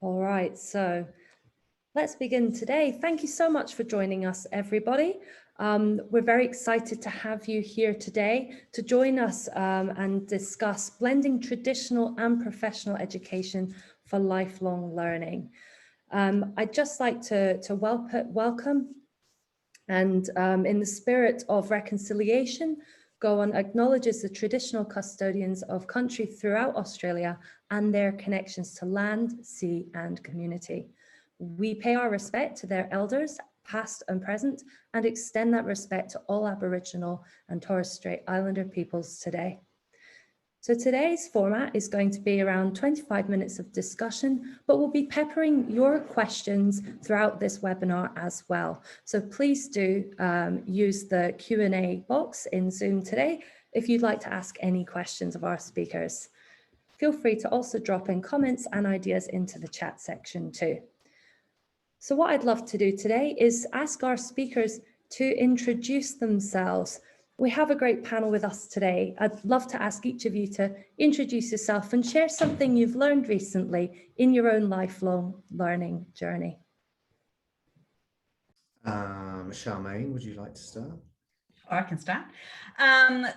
All right, so let's begin today. Thank you so much for joining us, everybody. We're very excited to have you here today to join us and discuss blending traditional and professional education for lifelong learning. I'd just like to welcome and in the spirit of reconciliation, Go1 acknowledges the traditional custodians of country throughout Australia and their connections to land, sea and community. We pay our respect to their elders, past and present, and extend that respect to all Aboriginal and Torres Strait Islander peoples today. So today's format is going to be around 25 minutes of discussion, but we'll be peppering your questions throughout this webinar as well. So please do use the Q&A box in Zoom today if you'd like to ask any questions of our speakers. Feel free to also drop in comments and ideas into the chat section too. So what I'd love to do today is ask our speakers to introduce themselves. We have a great panel with us today. I'd love to ask each of you to introduce yourself and share something you've learned recently in your own lifelong learning journey. Sharmaine, would you like to start? I can start.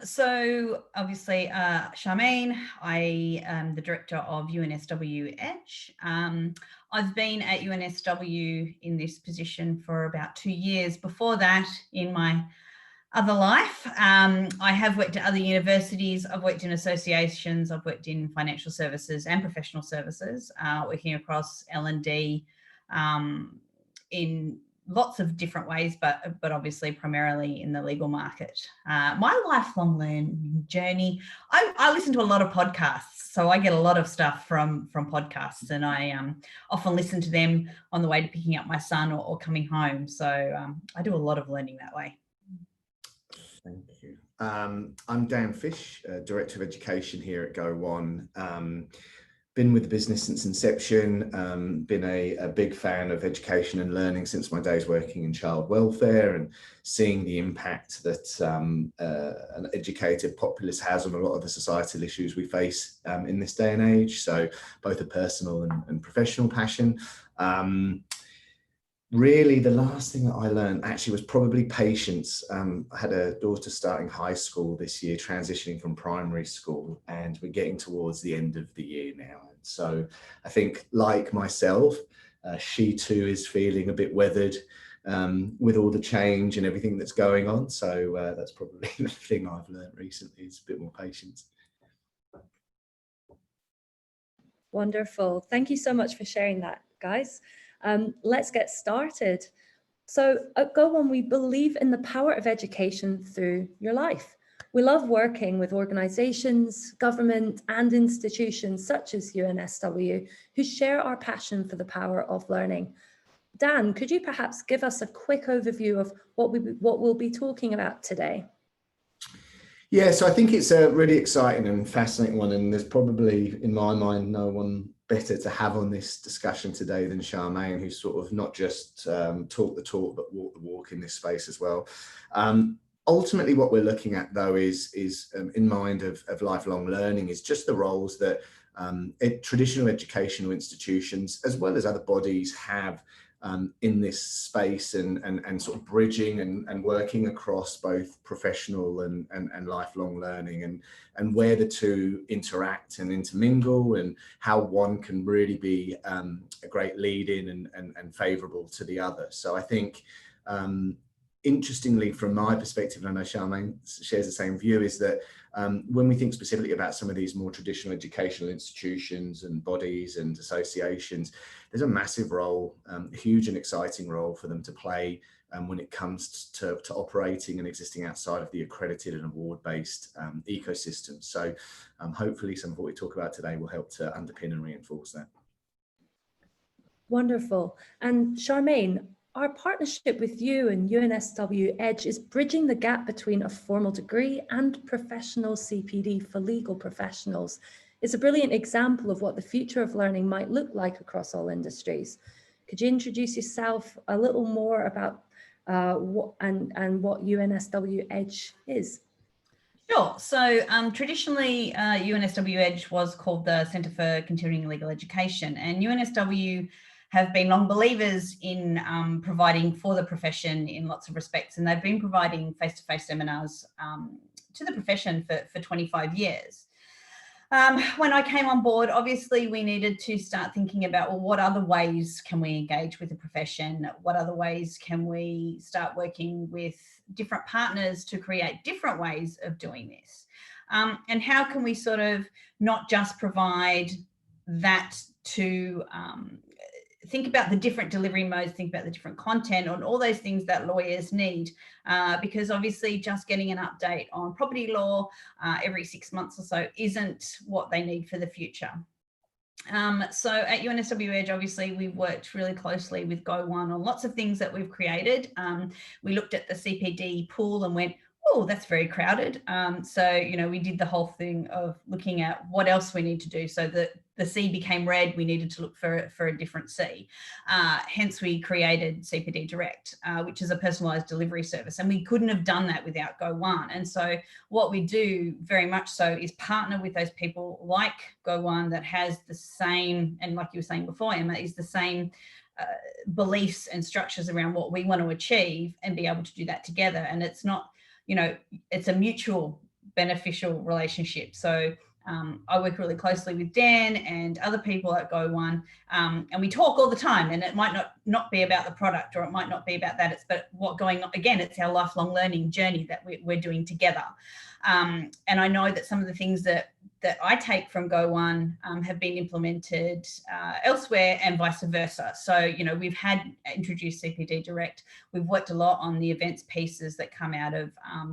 So obviously, Sharmaine, I am the director of UNSW Edge. I've been at UNSW in this position for about 2 years. Before that, in my other life, I have worked at other universities. I've worked in associations. I've worked in financial services and professional services, working across L&D in lots of different ways, but obviously primarily in the legal market. My lifelong learning journey, I listen to a lot of podcasts, so I get a lot of stuff from podcasts, and I often listen to them on the way to picking up my son or coming home. So I do a lot of learning that way. Thank you. I'm Dan Fish, Director of Education here at Go1. Been with the business since inception, been a big fan of education and learning since my days working in child welfare and seeing the impact that an educated populace has on a lot of the societal issues we face in this day and age. So both a personal and professional passion. Really, the last thing that I learned actually was probably patience. I had a daughter starting high school this year, transitioning from primary school, and we're getting towards the end of the year now. And so I think, like myself, she too is feeling a bit weathered with all the change and everything that's going on. So that's probably the thing I've learned recently, is a bit more patience. Wonderful. Thank you so much for sharing that, guys. Let's get started. So at Go1, we believe in the power of education through your life. We love working with organizations, government and institutions such as UNSW who share our passion for the power of learning. Dan, could you perhaps give us a quick overview of what we'll be talking about today? Yeah, so I think it's a really exciting and fascinating one, and there's probably, in my mind, no one better to have on this discussion today than Sharmaine, who's sort of not just talk the talk, but walk the walk in this space as well. Ultimately, what we're looking at, though, is in mind of lifelong learning, is just the roles that traditional educational institutions, as well as other bodies, have in this space, and sort of bridging and working across both professional and lifelong learning, and where the two interact and intermingle, and how one can really be a great lead-in and favourable to the other. So I think, interestingly, from my perspective, and I know Sharmaine shares the same view, is that when we think specifically about some of these more traditional educational institutions and bodies and associations, there's a massive role, a huge and exciting role for them to play when it comes to operating and existing outside of the accredited and award-based ecosystem. So hopefully some of what we talk about today will help to underpin and reinforce that. Wonderful. And Sharmaine, our partnership with you and UNSW Edge is bridging the gap between a formal degree and professional CPD for legal professionals. It's a brilliant example of what the future of learning might look like across all industries. Could you introduce yourself a little more about what UNSW Edge is? Sure. So traditionally, UNSW Edge was called the Centre for Continuing Legal Education, and UNSW have been long believers in providing for the profession in lots of respects, and they've been providing face-to-face seminars to the profession for 25 years. When I came on board, obviously we needed to start thinking about, well, what other ways can we engage with the profession? What other ways can we start working with different partners to create different ways of doing this? And how can we sort of not just provide that to think about the different delivery modes, think about the different content and all those things that lawyers need, because obviously just getting an update on property law every 6 months or so isn't what they need for the future. So at UNSW Edge, obviously, we've worked really closely with Go1 on lots of things that we've created. We looked at the CPD pool and went, oh, that's very crowded. So, you know, we did the whole thing of looking at what else we need to do. So the C became red, we needed to look for a different C. Hence, we created CPD Direct, which is a personalised delivery service. And we couldn't have done that without Go1. And so what we do very much so is partner with those people like Go1 that has the same, and like you were saying before, Emma, is the same beliefs and structures around what we want to achieve and be able to do that together. And it's not, you know, it's a mutual beneficial relationship. So I work really closely with Dan and other people at Go1, and we talk all the time, and it might not be about the product, or it might not be about that. But what going on, again, it's our lifelong learning journey that we're doing together. And I know that some of the things that I take from Go1 have been implemented elsewhere and vice versa. So, you know, we've introduced CPD Direct. We've worked a lot on the events pieces that come out of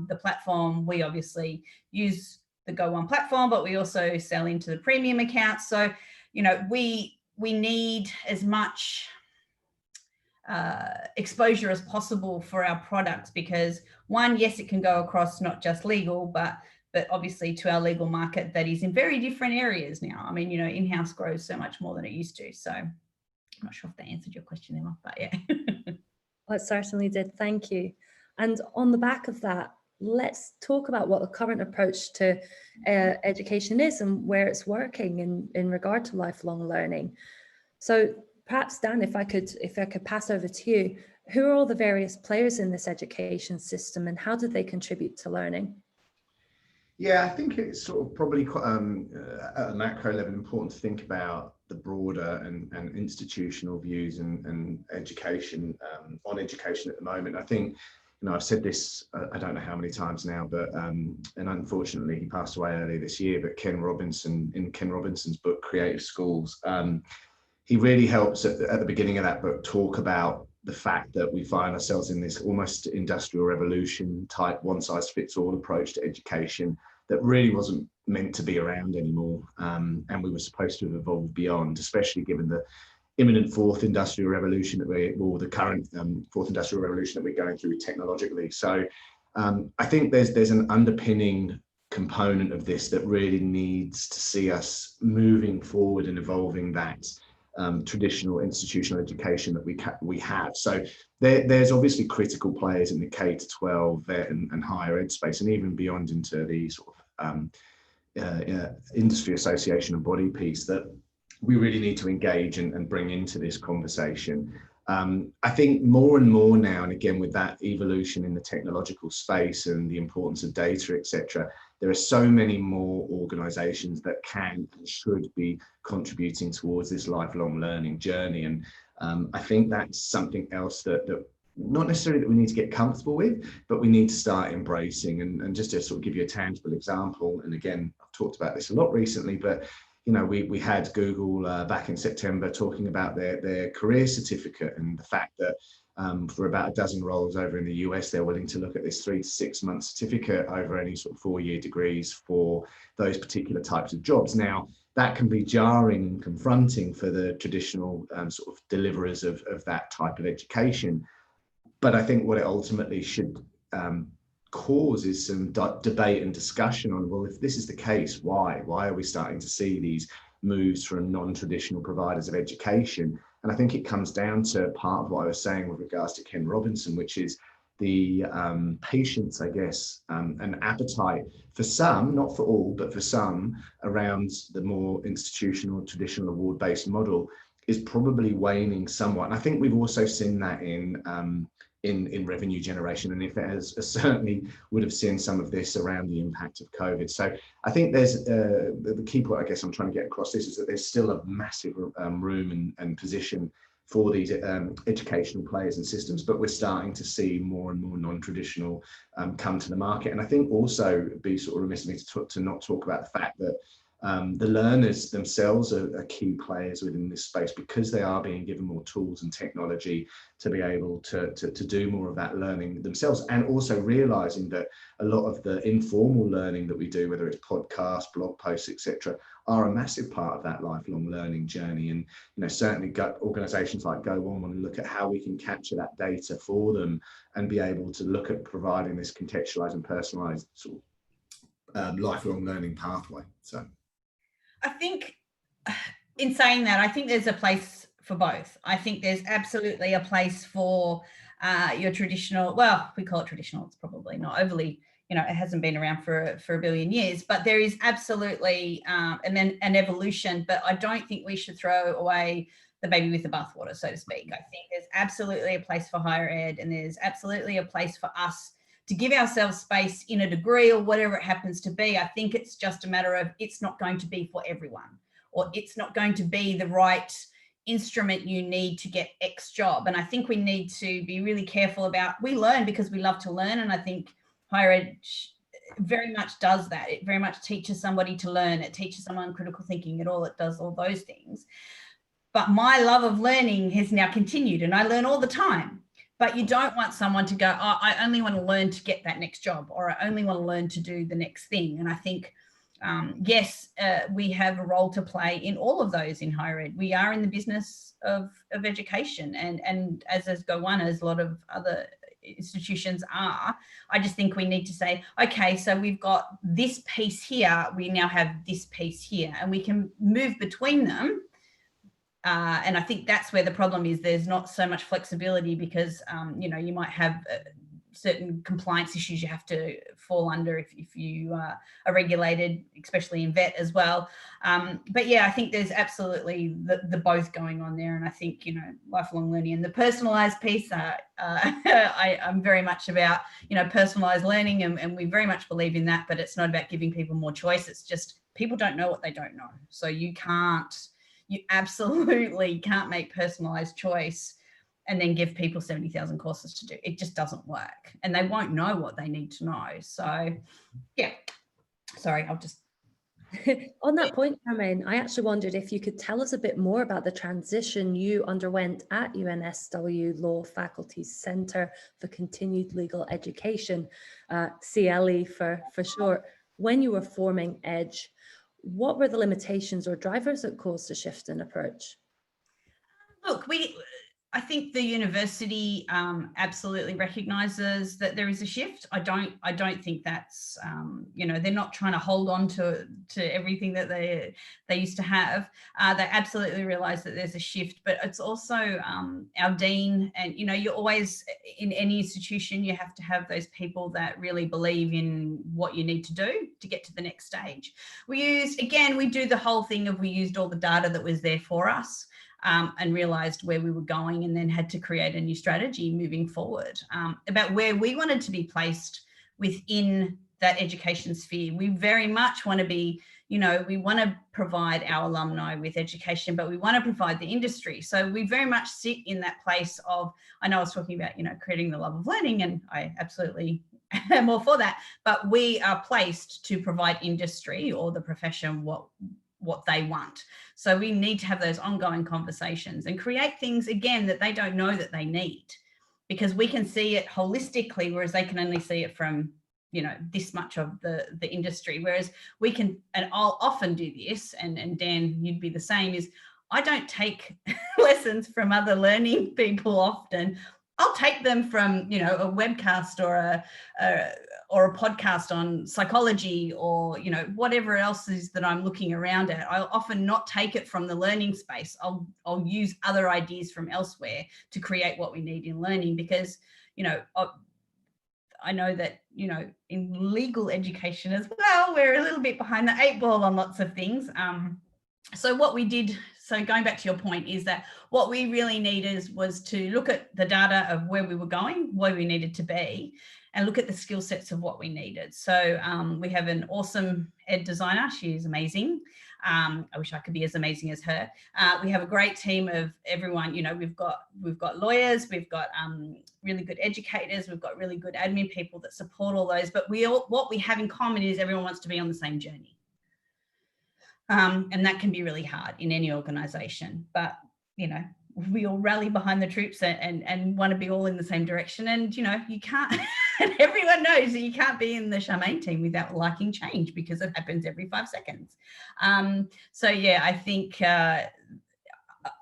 the platform. We obviously use the Go1 platform, but we also sell into the premium accounts. So, you know, we need as much exposure as possible for our products, because one, yes, it can go across not just legal, but obviously to our legal market that is in very different areas now. I mean, you know, in-house grows so much more than it used to. So I'm not sure if that answered your question, Emma, but yeah. Well, it certainly did. Thank you. And on the back of that, let's talk about what the current approach to education is and where it's working in regard to lifelong learning. So perhaps, Dan, if I could pass over to you, who are all the various players in this education system and how do they contribute to learning? Yeah, I think it's sort of probably quite, at a macro level important to think about the broader and institutional views and education on education at the moment. I think, you know, I've said this, I don't know how many times now, but, and unfortunately he passed away earlier this year, but Ken Robinson, in Ken Robinson's book, Creative Schools, he really helps at the beginning of that book talk about the fact that we find ourselves in this almost industrial revolution type one-size-fits-all approach to education that really wasn't meant to be around anymore. And we were supposed to have evolved beyond, especially given the imminent fourth industrial revolution or the current fourth industrial revolution that we're going through technologically. So I think there's an underpinning component of this that really needs to see us moving forward and evolving that traditional institutional education that we have. So there's obviously critical players in the K-12 and higher ed space, and even beyond into the sort of industry association and body piece that we really need to engage and bring into this conversation. I think more and more now, and again with that evolution in the technological space and the importance of data, etc., there are so many more organisations that can and should be contributing towards this lifelong learning journey. And I think that's something else that not necessarily that we need to get comfortable with, but we need to start embracing. And just to sort of give you a tangible example, and again, I've talked about this a lot recently, but you know, we had Google back in September talking about their career certificate and the fact that for about a dozen roles over in the US, they're willing to look at this 3 to 6 month certificate over any sort of 4-year degrees for those particular types of jobs. Now, that can be jarring and confronting for the traditional sort of deliverers of that type of education. But I think what it ultimately should cause is some debate and discussion on, well, if this is the case, why are we starting to see these moves from non-traditional providers of education? And I think it comes down to part of what I was saying with regards to Ken Robinson, which is the patience, I guess, and appetite for some, not for all, but for some, around the more institutional, traditional award-based model is probably waning somewhat. And I think we've also seen that in revenue generation, and if it has, certainly would have seen some of this around the impact of COVID. So I think there's the key point I guess I'm trying to get across this is that there's still a massive room and position for these educational players and systems, but we're starting to see more and more non-traditional come to the market. And I think also be sort of remiss of me to not talk about the fact that the learners themselves are key players within this space, because they are being given more tools and technology to be able to do more of that learning themselves, and also realizing that a lot of the informal learning that we do, whether it's podcasts, blog posts, etc., are a massive part of that lifelong learning journey. And certainly organizations like Go1 want to look at how we can capture that data for them and be able to look at providing this contextualized and personalized sort of lifelong learning pathway. So I think in saying that, I think there's a place for both. I think there's absolutely a place for your traditional, well, we call it traditional, it's probably not overly, it hasn't been around for a billion years, but there is absolutely an evolution, but I don't think we should throw away the baby with the bathwater, so to speak. I think there's absolutely a place for higher ed, and there's absolutely a place for us to give ourselves space in a degree or whatever it happens to be. I think it's just a matter of it's not going to be for everyone, or it's not going to be the right instrument you need to get X job. And I think we need to be really careful about, we learn because we love to learn. And I think higher ed very much does that. It very much teaches somebody to learn. It teaches someone critical thinking. It does all those things. But my love of learning has now continued, and I learn all the time. But you don't want someone to go, oh, I only want to learn to get that next job, or I only want to learn to do the next thing. And I think, yes, we have a role to play in all of those in higher ed. We are in the business of education, and as Go1, as a lot of other institutions are. I just think we need to say, okay, so we've got this piece here, we now have this piece here, and we can move between them. And I think that's where the problem is. There's not so much flexibility because, you might have certain compliance issues you have to fall under if you are regulated, especially in vet as well. But yeah, I think there's absolutely the both going on there. And I think, lifelong learning and the personalized piece, I'm very much about, personalized learning, and we very much believe in that, but it's not about giving people more choice. It's just people don't know what they don't know. So you absolutely can't make personalized choice and then give people 70,000 courses to do. It just doesn't work, and they won't know what they need to know. So yeah, sorry, I'll just. On that point, Sharmaine, I actually wondered if you could tell us a bit more about the transition you underwent at UNSW Law Faculty's Centre for Continued Legal Education, CLE for short, when you were forming Edge. What were the limitations or drivers that caused a shift in approach? Look, I think the university absolutely recognises that there is a shift. I don't think that's they're not trying to hold on to everything that they used to have. They absolutely realise that there's a shift, but it's also our dean, and you always, in any institution, you have to have those people that really believe in what you need to do to get to the next stage. We do the whole thing of we used all the data that was there for us. And realised where we were going, and then had to create a new strategy moving forward about where we wanted to be placed within that education sphere. We very much want to be, we want to provide our alumni with education, but we want to provide the industry. So we very much sit in that place of, I know I was talking about, creating the love of learning, and I absolutely am all for that, but we are placed to provide industry or the profession what they want. So we need to have those ongoing conversations and create things, again, that they don't know that they need, because we can see it holistically, whereas they can only see it from, this much of the industry. Whereas we can, and I'll often do this, and Dan, you'd be the same, is I don't take lessons from other learning people often. I'll take them from, a webcast or a podcast on psychology, or, whatever else is that I'm looking around at. I'll often not take it from the learning space. I'll use other ideas from elsewhere to create what we need in learning, because, I know that, you know, in legal education as well, we're a little bit behind the 8 ball on lots of things. So what we did, so going back to your point, is that what we really needed was to look at the data of where we were going, where we needed to be, and look at the skill sets of what we needed. So we have an awesome ed designer. She is amazing. I wish I could be as amazing as her. We have a great team of everyone. You know, we've got lawyers, we've got really good educators, we've got really good admin people that support all those. But what we have in common is everyone wants to be on the same journey. And that can be really hard in any organisation. But, you know, we all rally behind the troops and want to be all in the same direction. And, you know, you can't, and everyone knows that you can't be in the Sharmaine team without liking change, because it happens every 5 seconds. So, yeah, I think,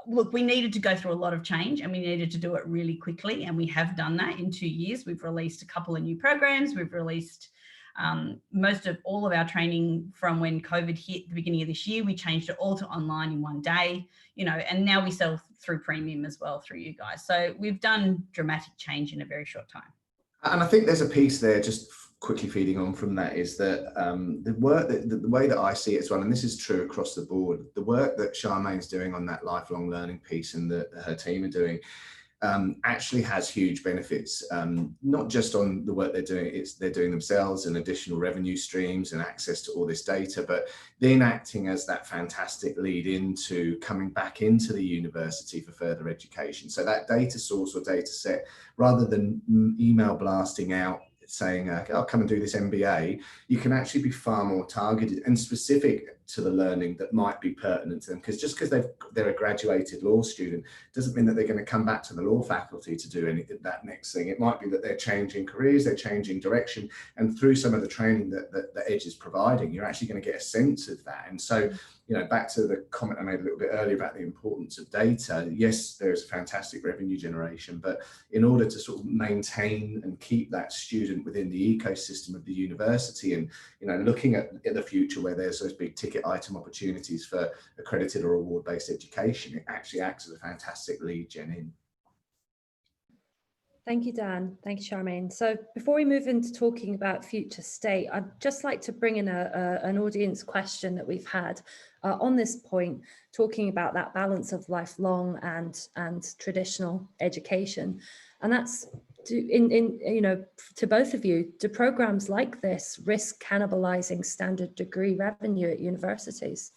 look, we needed to go through a lot of change, and we needed to do it really quickly. And we have done that in 2 years. We've released a couple of new programs. We've released most of all of our training from when COVID hit the beginning of this year. We changed it all to online in 1 day, you know, and now we sell through premium as well through you guys. So we've done dramatic change in a very short time. And I think there's a piece there, just quickly feeding on from that, is that the way that I see it as well, and this is true across the board, the work that Sharmaine's doing on that lifelong learning piece and that her team are doing actually has huge benefits, not just on the work they're doing, they're doing themselves and additional revenue streams and access to all this data, but then acting as that fantastic lead into coming back into the university for further education. So that data source or data set, rather than email blasting out saying, I'll come and do this MBA, you can actually be far more targeted and specific to the learning that might be pertinent to them. Because just because they're a graduated law student doesn't mean that they're going to come back to the law faculty to do that next thing. It might be that they're changing careers, they're changing direction, and through some of the training that Edge is providing, you're actually going to get a sense of that. And so, you know, back to the comment I made a little bit earlier about the importance of data. Yes, there's fantastic revenue generation, but in order to sort of maintain and keep that student within the ecosystem of the university, and, you know, looking at the future where there's those big ticket item opportunities for accredited or award-based education, it actually acts as a fantastic lead gen in. Thank you, Dan. Thank you, Sharmaine. So before we move into talking about future state, I'd just like to bring in an audience question that we've had on this point, talking about that balance of lifelong and traditional education. And that's you know, to both of you, do programs like this risk cannibalizing standard degree revenue at universities?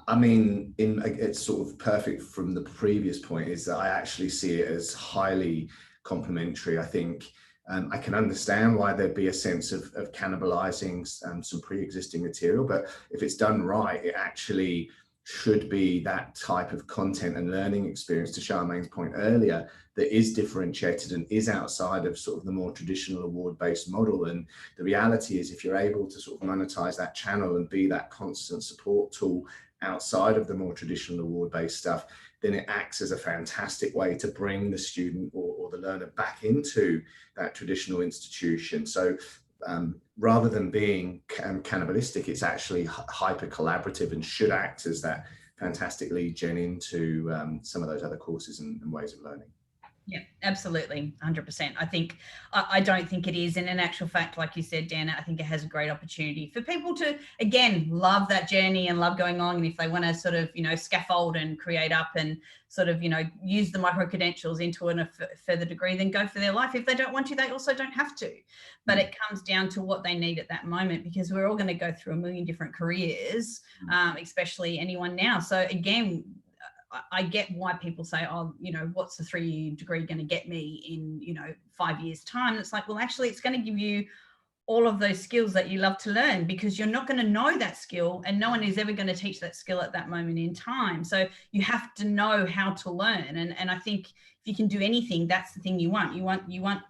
I mean, it's sort of perfect from the previous point, is that I actually see it as highly complementary. I think I can understand why there'd be a sense of cannibalizing some pre-existing material, but if it's done right, it actually should be that type of content and learning experience, to Sharmaine's point earlier, that is differentiated and is outside of sort of the more traditional award-based model. And the reality is, if you're able to sort of monetize that channel and be that constant support tool outside of the more traditional award-based stuff, then it acts as a fantastic way to bring the student or the learner back into that traditional institution. So rather than being cannibalistic, it's actually hyper collaborative and should act as that fantastic lead gen into some of those other courses and ways of learning. Yeah, absolutely, 100%. I don't think it is. And in actual fact, like you said, Dan, I think it has a great opportunity for people to, again, love that journey and love going on. And if they want to sort of, you know, scaffold and create up and sort of, you know, use the micro credentials into a further degree, then go for their life. If they don't want to, they also don't have to. But it comes down to what they need at that moment, because we're all going to go through a million different careers, especially anyone now. So again, I get why people say, oh, you know, what's the 3-year degree going to get me in, you know, 5 years time? It's like, well, actually, it's going to give you all of those skills that you love to learn, because you're not going to know that skill and no one is ever going to teach that skill at that moment in time. So you have to know how to learn. And I think if you can do anything, that's the thing you want. You want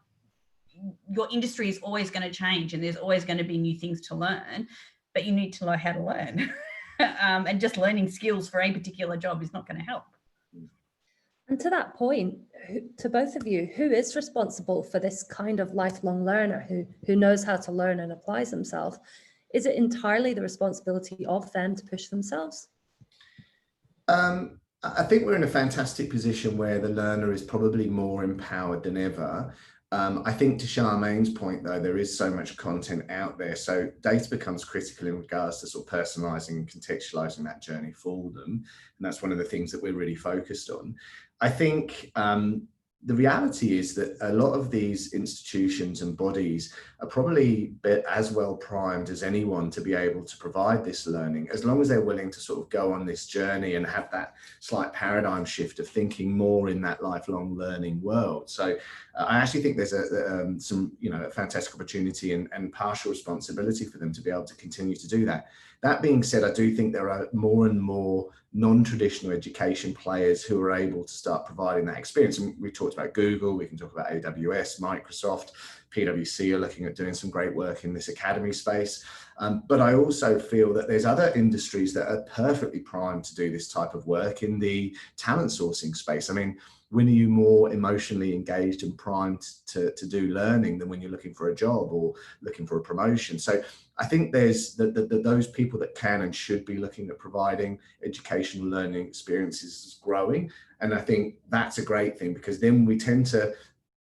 your industry is always going to change and there's always going to be new things to learn, but you need to know how to learn. And just learning skills for a particular job is not going to help. And to that point, to both of you, who is responsible for this kind of lifelong learner who knows how to learn and applies themselves? Is it entirely the responsibility of them to push themselves? I think we're in a fantastic position where the learner is probably more empowered than ever. I think to Charmaine's point, though, there is so much content out there. So data becomes critical in regards to sort of personalising and contextualising that journey for them. And that's one of the things that we're really focused on. I think the reality is that a lot of these institutions and bodies are probably as well primed as anyone to be able to provide this learning, as long as they're willing to sort of go on this journey and have that slight paradigm shift of thinking more in that lifelong learning world. So I actually think there's a fantastic opportunity and partial responsibility for them to be able to continue to do that. That being said, I do think there are more and more non-traditional education players who are able to start providing that experience. And we talked about Google, we can talk about AWS, Microsoft, PwC are looking at doing some great work in this academy space. But I also feel that there's other industries that are perfectly primed to do this type of work in the talent sourcing space. I mean, when are you more emotionally engaged and primed to do learning than when you're looking for a job or looking for a promotion? So I think there's those people that can and should be looking at providing educational learning experiences is growing. And I think that's a great thing, because then we tend to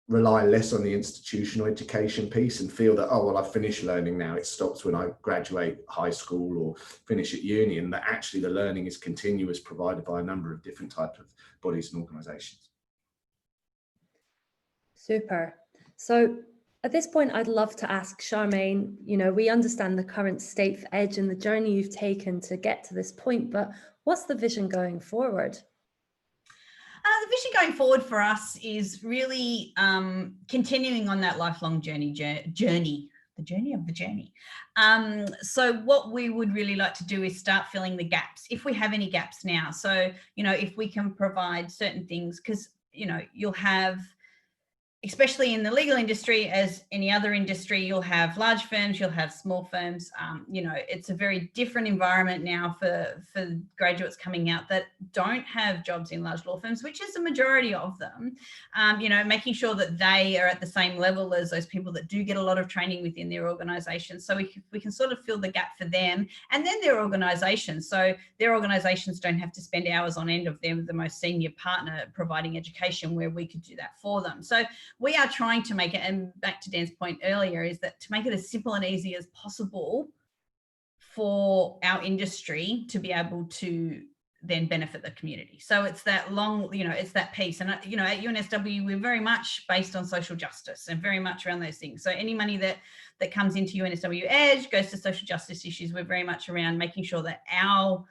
rely less on the institutional education piece and feel that, oh, well, I've finished learning now. It stops when I graduate high school or finish at uni, and that actually the learning is continuous, provided by a number of different types of bodies and organisations. Super. So at this point, I'd love to ask Charmaine, we understand the current state for Edge and the journey you've taken to get to this point, but what's the vision going forward? The vision going forward for us is really continuing on that lifelong journey, the journey of the journey. So what we would really like to do is start filling the gaps, if we have any gaps now. So, if we can provide certain things, because, you'll have, especially in the legal industry, as any other industry, you'll have large firms, you'll have small firms. It's a very different environment now for graduates coming out that don't have jobs in large law firms, which is the majority of them. Making sure that they are at the same level as those people that do get a lot of training within their organisation. So we can sort of fill the gap for them and then their organisations. So their organisations don't have to spend hours on end of them, the most senior partner providing education, where we could do that for them. So we are trying to make it, and back to Dan's point earlier, is that to make it as simple and easy as possible for our industry to be able to then benefit the community. So it's that it's that piece. And, at UNSW, we're very much based on social justice and very much around those things. So any money that comes into UNSW Edge goes to social justice issues. We're very much around making sure that our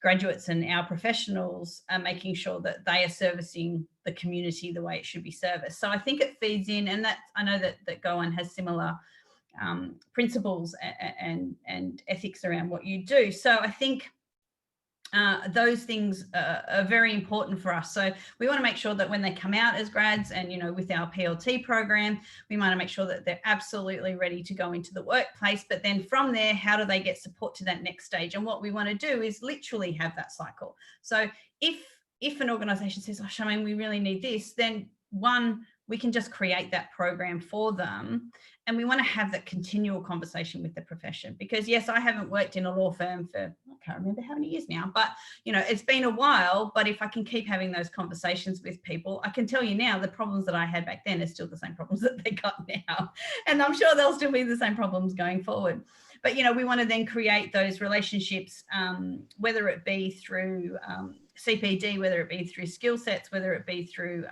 graduates and our professionals are making sure that they are servicing the community the way it should be serviced. So I think it feeds in, and I know that Go1 has similar principles and ethics around what you do. So I think those things are very important for us. So we want to make sure that when they come out as grads and, with our PLT program, we want to make sure that they're absolutely ready to go into the workplace. But then from there, how do they get support to that next stage? And what we want to do is literally have that cycle. So if an organisation says, oh, Charmaine, we really need this, then one, we can just create that program for them. And we want to have that continual conversation with the profession, because yes, I haven't worked in a law firm for, I can't remember how many years now, but it's been a while. But if I can keep having those conversations with people, I can tell you now, the problems that I had back then are still the same problems that they got now. And I'm sure they'll still be the same problems going forward. But, we want to then create those relationships, whether it be through CPD, whether it be through skill sets, whether it be through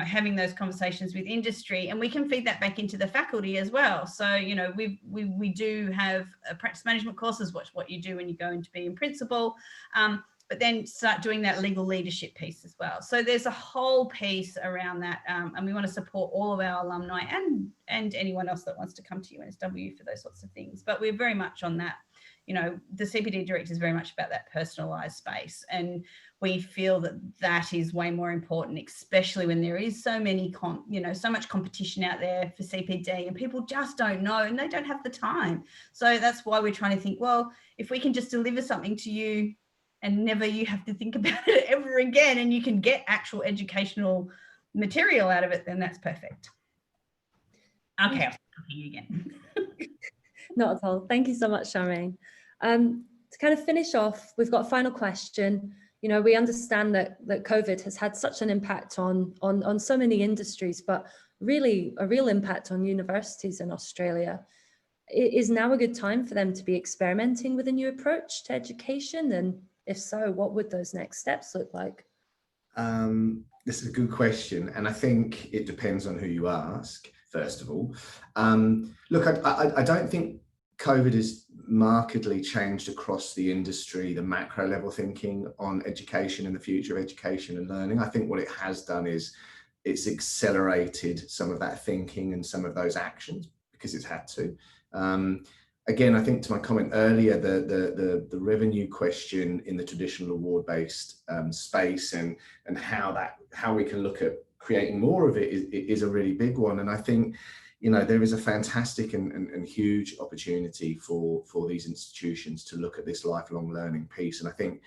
having those conversations with industry, and we can feed that back into the faculty as well. So, we do have practice management courses, what you do when you go into being principal, but then start doing that legal leadership piece as well. So there's a whole piece around that, and we want to support all of our alumni and anyone else that wants to come to UNSW for those sorts of things. But we're very much on that. The CPD director is very much about that personalised space, and we feel that is way more important, especially when there is so much competition out there for CPD, and people just don't know and they don't have the time. So that's why we're trying to think, well, if we can just deliver something to you and never you have to think about it ever again, and you can get actual educational material out of it, then that's perfect. Okay, I'll stop talking again. Not at all. Thank you so much, Charmaine. To kind of finish off, we've got a final question. We understand that COVID has had such an impact on so many industries, but really a real impact on universities in Australia. Is now a good time for them to be experimenting with a new approach to education? And if so, what would those next steps look like? This is a good question, and I think it depends on who you ask, first of all. Look, I don't think COVID has markedly changed across the industry, the macro level thinking on education and the future of education and learning. I think what it has done is it's accelerated some of that thinking and some of those actions because it's had to. Again, I think to my comment earlier, the revenue question in the traditional award-based space and how we can look at creating more of it is a really big one. And I think, you know, there is a fantastic and huge opportunity for these institutions to look at this lifelong learning piece. And I think,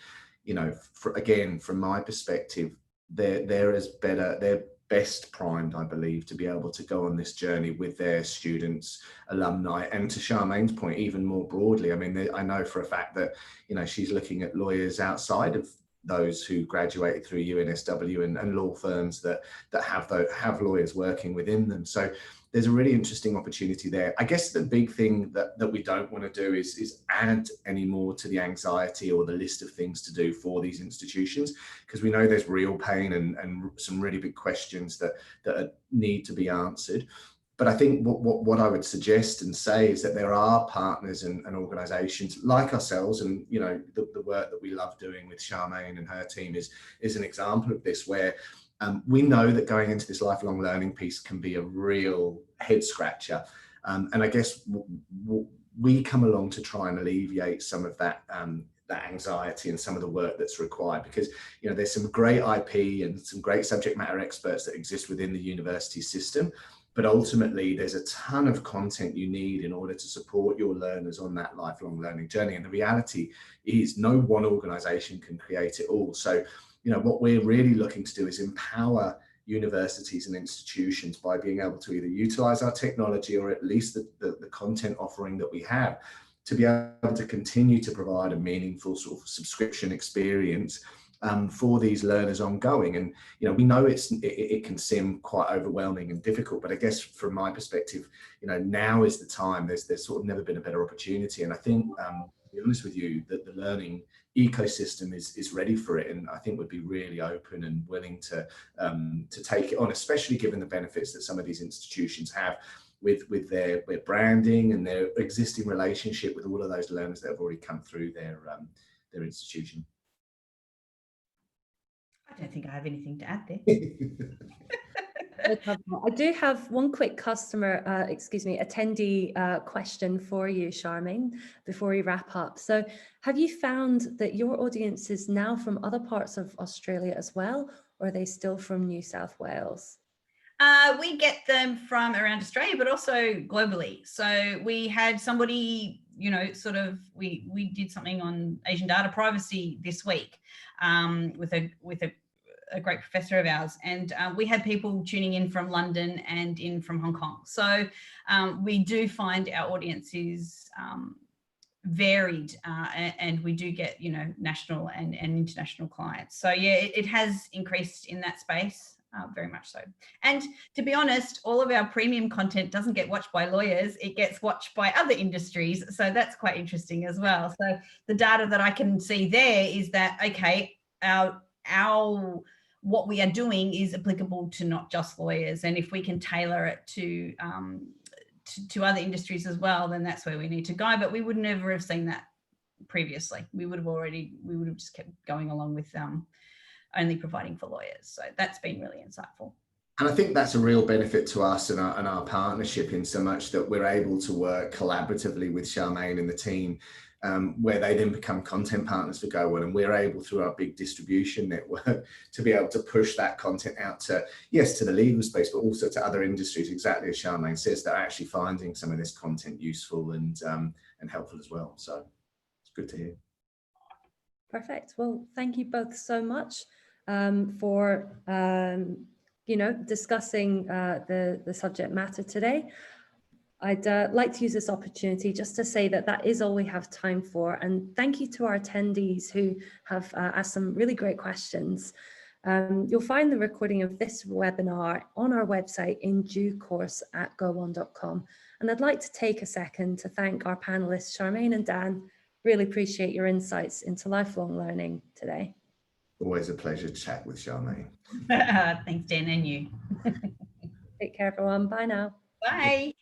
you know, again, from my perspective, they're best primed, I believe, to be able to go on this journey with their students, alumni, and to Charmaine's point, even more broadly. I mean, I know for a fact that, you know, she's looking at lawyers outside of those who graduated through UNSW and law firms that have lawyers working within them. So there's a really interesting opportunity there. I guess the big thing that we don't want to do is add any more to the anxiety or the list of things to do for these institutions, because we know there's real pain and some really big questions that need to be answered. But I think what I would suggest and say is that there are partners and organisations like ourselves, and you know the work that we love doing with Charmaine and her team is an example of this, where we know that going into this lifelong learning piece can be a real head scratcher, and I guess we come along to try and alleviate some of that anxiety and some of the work that's required, because you know there's some great IP and some great subject matter experts that exist within the university system. But ultimately, there's a ton of content you need in order to support your learners on that lifelong learning journey. And the reality is no one organisation can create it all. So, you know, what we're really looking to do is empower universities and institutions by being able to either utilise our technology or at least the content offering that we have to be able to continue to provide a meaningful sort of subscription experience for these learners ongoing. And you know, we know it can seem quite overwhelming and difficult, but I guess from my perspective, you know, now is the time. There's sort of never been a better opportunity, and I think to be honest with you, that the learning ecosystem is ready for it, and I think would be really open and willing to take it on, especially given the benefits that some of these institutions have with their branding and their existing relationship with all of those learners that have already come through their institution. I don't think I have anything to add there. I do have one quick attendee question for you, Charmaine, before we wrap up. So have you found that your audience is now from other parts of Australia as well, or are they still from New South Wales? We get them from around Australia, but also globally. So we had somebody, you know, sort of, we did something on Asian data privacy this week with a great professor of ours, and we had people tuning in from London and in from Hong Kong. So we do find our audience is varied, and we do get, you know, national and international clients. So yeah, it has increased in that space. Very much so. And to be honest, all of our premium content doesn't get watched by lawyers, it gets watched by other industries. So that's quite interesting as well. So the data that I can see there is that, okay, our what we are doing is applicable to not just lawyers. And if we can tailor it to other industries as well, then that's where we need to go. But we would never have seen that previously. We would have just kept going along with only providing for lawyers. So that's been really insightful. And I think that's a real benefit to us and our partnership, in so much that we're able to work collaboratively with Charmaine and the team, where they then become content partners for Go1, and we're able, through our big distribution network, to be able to push that content out to the legal space, but also to other industries, exactly as Charmaine says, that are actually finding some of this content useful and helpful as well. So it's good to hear. Perfect. Well, thank you both so much for discussing the subject matter today. I'd like to use this opportunity just to say that is all we have time for, and thank you to our attendees who have asked some really great questions. You'll find the recording of this webinar on our website in due course at go1.com. And I'd like to take a second to thank our panelists, Sharmaine and Dan. Really appreciate your insights into lifelong learning today. Always a pleasure to chat with Sharmaine. Thanks, Dan, and you. Take care, everyone. Bye now. Bye.